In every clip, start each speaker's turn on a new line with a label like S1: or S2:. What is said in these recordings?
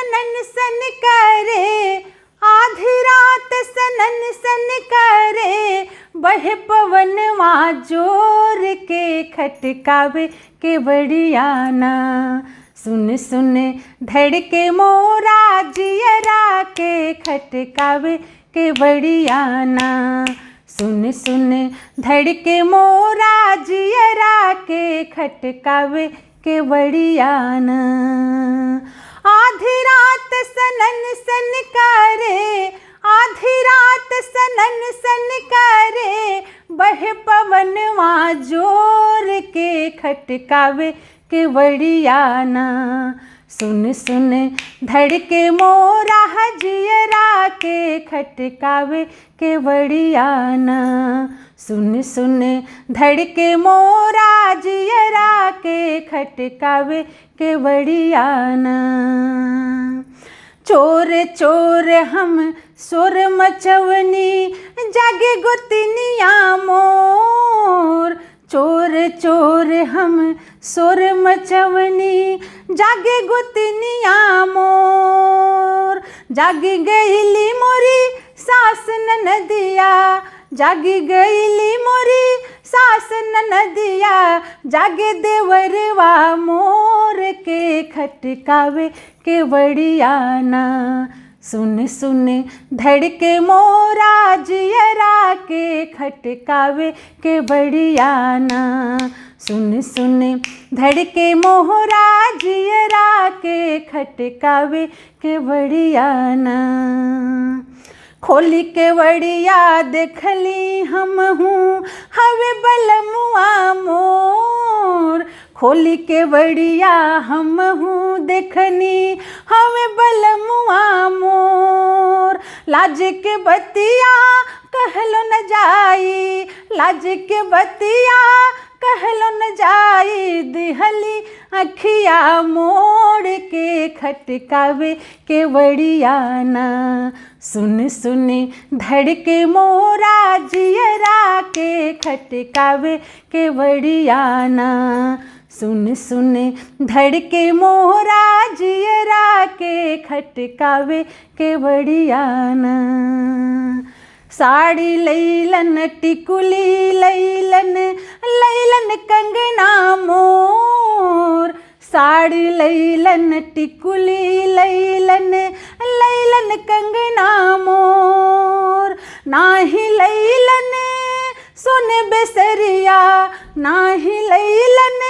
S1: सनन सन करे, आधी रात सनन सन करे, बहे पवनवा जोर के खटकावे केवड़ियाना। सुन सुन धड़के मोरा जियरा के खटकावे केवड़ियाना। सुन सुन धड़के मोरा जियरा के खटकावे केवड़ियाना। आधी रात सनन सन करे, आधी रात सनन सन करे, बहे पवनवा जोर के खटकावे केवड़ियाना। सुन सुन धड़के मोरा जियरा के खटकावे केवड़ियाना। सुन सुन धड़के मोरा जियरा के खटकावे केवड़ियाना। चोर चोर हम सुर मचवनी, जागे गोतनिया मोर। चोर चोर हम सुर मचवनी, जागे गोतनिया मोर। जागी गईली मोरी सास ननदिया, जागी गईली मोरी सास ननदिया, जागे देवरवा मोर के खटकावे केवड़ियाना। सुन सुन धड़के मोरा जियरा के खटकावे केवड़ियाना। सुन सुन धड़के मोरा जियरा के खटकावे केवड़ियाना। खोली केवड़िया देखली हम हूँ हवे बलमुआ मोर। खोली केवड़िया हम हूँ देखनी हवे बलमुआ मोर। लाज के बतिया कहलो न जाई, लाज के बतिया कहलो न जाई, दिहली अखिया मोड़ के खटकावे केवड़ियाना। सुन सुन धड़के मोरा जियरा के खटकावे केवड़ियाना। सुन सुन धड़के मोरा जियरा के खटकावे केवड़ियाना। साड़ी लैलन टिकुली लैलन, लैलन कंगना मोर। साड़ी लैलन टिकुली लैलन, लैलन कंगना मोर। नाही लैलन सुन बेसरिया, नाही लैलन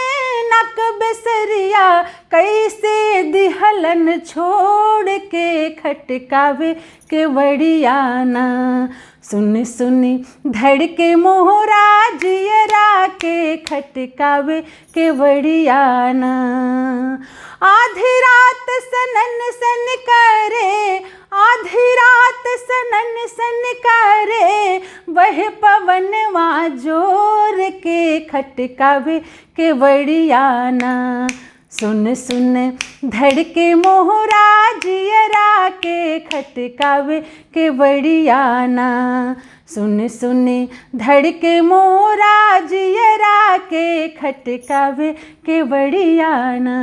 S1: नक बेसरिया, कैसे दिहलन छोड़ के खटकावे केवड़ियाना। सुन सुन धड़के मोरा जियरा के खटकावे केवड़ियाना। आधी रात सनन सन करे, आधी रात सनन सन करे, वह पवनवा जोर के खटकावे केवड़ियाना। सुन सुन धड़के मोरा जियरा के खटकावे केवड़ियाना। सुन सुन धड़के मोरा जियरा के खटकावे केवड़ियाना।